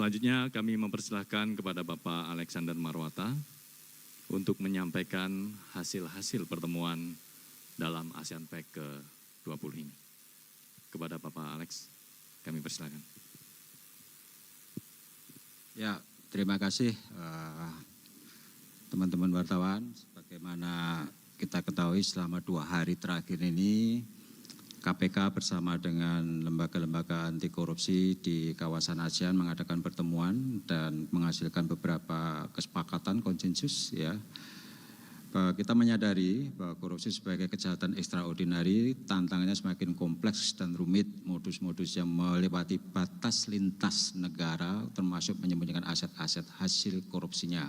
Selanjutnya kami mempersilahkan kepada Bapak Alexander Marwata untuk menyampaikan hasil-hasil pertemuan dalam ASEAN-PEC ke-20 ini. Kepada Bapak Alex, kami persilahkan. Ya, terima kasih teman-teman wartawan. Sebagaimana kita ketahui selama 2 hari terakhir ini, KPK bersama dengan lembaga-lembaga anti korupsi di kawasan ASEAN mengadakan pertemuan dan menghasilkan beberapa kesepakatan konsensus ya. Kita menyadari bahwa korupsi sebagai kejahatan ekstraordinari tantangannya semakin kompleks dan rumit, modus-modus yang melewati batas lintas negara termasuk menyembunyikan aset-aset hasil korupsinya.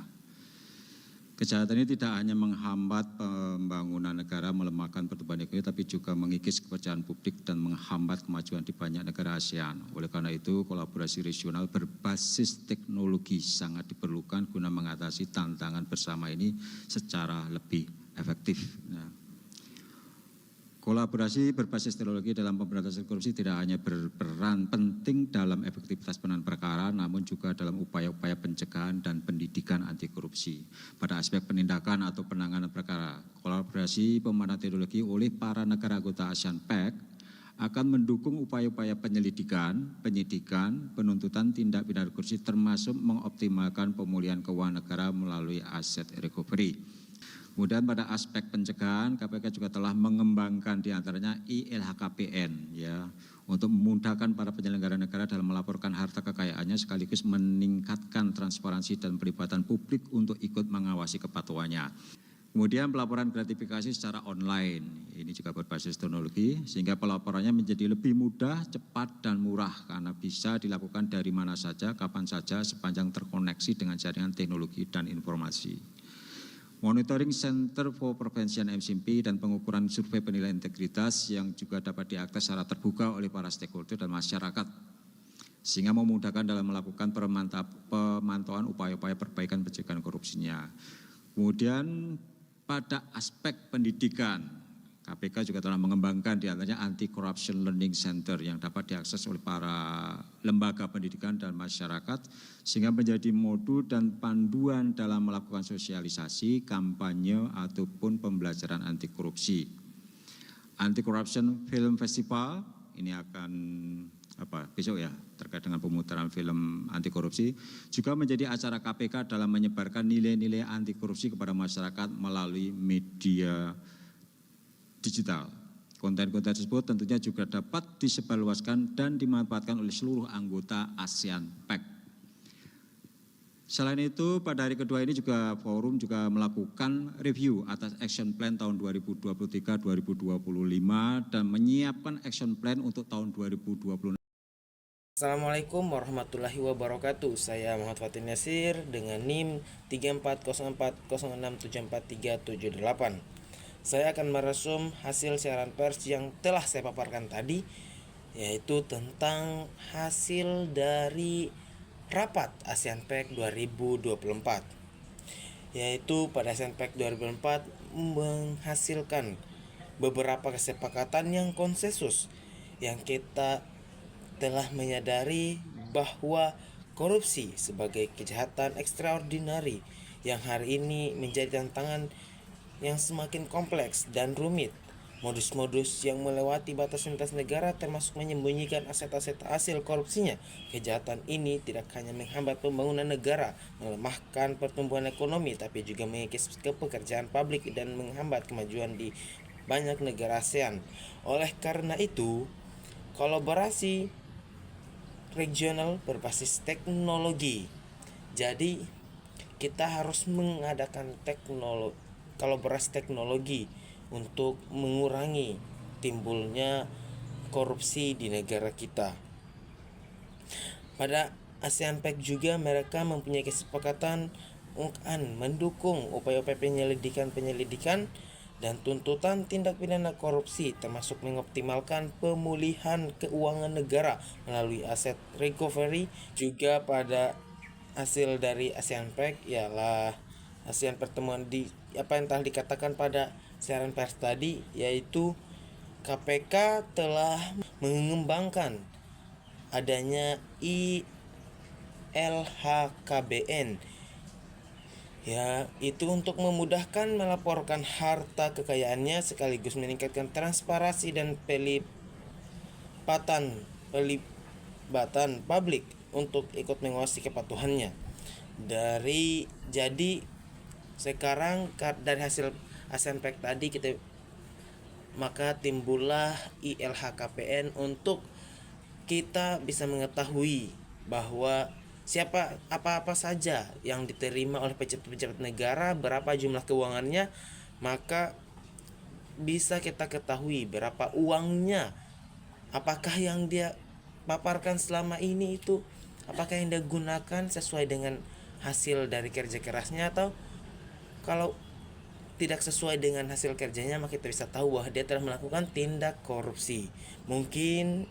Kejahatan ini tidak hanya menghambat pembangunan negara, melemahkan pertumbuhan ekonomi, tapi juga mengikis kepercayaan publik dan menghambat kemajuan di banyak negara ASEAN. Oleh karena itu, kolaborasi regional berbasis teknologi sangat diperlukan guna mengatasi tantangan bersama ini secara lebih efektif. Kolaborasi berbasis teknologi dalam pemberantasan korupsi tidak hanya berperan penting dalam efektivitas penanganan perkara, namun juga dalam upaya-upaya pencegahan dan pendidikan anti korupsi. Pada aspek penindakan atau penanganan perkara, kolaborasi pemanfaatan teknologi oleh para negara anggota ASEAN-PEC akan mendukung upaya-upaya penyelidikan, penyidikan, penuntutan tindak pidana korupsi termasuk mengoptimalkan pemulihan keuangan negara melalui aset recovery. Kemudian pada aspek pencegahan, KPK juga telah mengembangkan diantaranya ILHKPN ya, untuk memudahkan para penyelenggara negara dalam melaporkan harta kekayaannya sekaligus meningkatkan transparansi dan pelibatan publik untuk ikut mengawasi kepatuhannya. Kemudian pelaporan gratifikasi secara online, ini juga berbasis teknologi sehingga pelaporannya menjadi lebih mudah, cepat dan murah karena bisa dilakukan dari mana saja, kapan saja sepanjang terkoneksi dengan jaringan teknologi dan informasi. Monitoring Center for Prevention MCP dan pengukuran survei penilaian integritas yang juga dapat diakses secara terbuka oleh para stakeholder dan masyarakat sehingga memudahkan dalam melakukan pemantauan upaya-upaya perbaikan pencegahan korupsinya. Kemudian pada aspek pendidikan, KPK juga telah mengembangkan diantaranya Anti-Corruption Learning Center yang dapat diakses oleh para lembaga pendidikan dan masyarakat sehingga menjadi modul dan panduan dalam melakukan sosialisasi, kampanye ataupun pembelajaran anti korupsi. Anti-Corruption Film Festival ini akan besok ya terkait dengan pemutaran film anti korupsi juga menjadi acara KPK dalam menyebarkan nilai-nilai anti korupsi kepada masyarakat melalui media digital. Konten-konten tersebut tentunya juga dapat disebarluaskan dan dimanfaatkan oleh seluruh anggota ASEAN-PEC. Selain itu, pada hari kedua ini juga forum juga melakukan review atas action plan tahun 2023-2025 dan menyiapkan action plan untuk tahun 2026. Assalamualaikum warahmatullahi wabarakatuh. Saya Muhammad Fatin Nasir dengan NIM 3404074378. Saya akan meresum hasil siaran pers yang telah saya paparkan tadi, yaitu tentang hasil dari rapat ASEAN-PEC 2024. Yaitu pada ASEAN-PEC 2024 menghasilkan beberapa kesepakatan yang konsensus, yang kita telah menyadari bahwa korupsi sebagai kejahatan ekstraordinari yang hari ini menjadi tantangan yang semakin kompleks dan rumit. Modus-modus yang melewati batas lintas negara termasuk menyembunyikan aset-aset hasil korupsinya. Kejahatan ini tidak hanya menghambat pembangunan negara, melemahkan pertumbuhan ekonomi, tapi juga mengikis pekerjaan publik dan menghambat kemajuan di banyak negara ASEAN. Oleh karena itu, kolaborasi regional berbasis teknologi. Jadi, kita harus mengadakan kolaborasi teknologi untuk mengurangi timbulnya korupsi di negara kita. Pada ASEAN-PEC juga mereka mempunyai kesepakatan mendukung upaya-upaya penyelidikan dan tuntutan tindak pidana korupsi termasuk mengoptimalkan pemulihan keuangan negara melalui aset recovery. Juga pada hasil dari ASEAN-PEC ialah ASEAN pertemuan di apa yang telah dikatakan pada siaran pers tadi, yaitu KPK telah mengembangkan adanya LHKBN. Ya, itu untuk memudahkan melaporkan harta kekayaannya sekaligus meningkatkan transparansi dan pelibatan publik untuk ikut mengawasi kepatuhannya. Jadi sekarang dari hasil ASEAN Pact tadi maka timbullah ILHKPN untuk kita bisa mengetahui bahwa apa saja yang diterima oleh pejabat-pejabat negara, berapa jumlah keuangannya, maka bisa kita ketahui berapa uangnya, apakah yang dia paparkan selama ini itu apakah yang dia gunakan sesuai dengan hasil dari kerja kerasnya, atau kalau tidak sesuai dengan hasil kerjanya maka kita bisa tahu bahwa dia telah melakukan tindak korupsi. Mungkin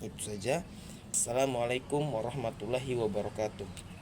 itu saja. Assalamualaikum warahmatullahi wabarakatuh.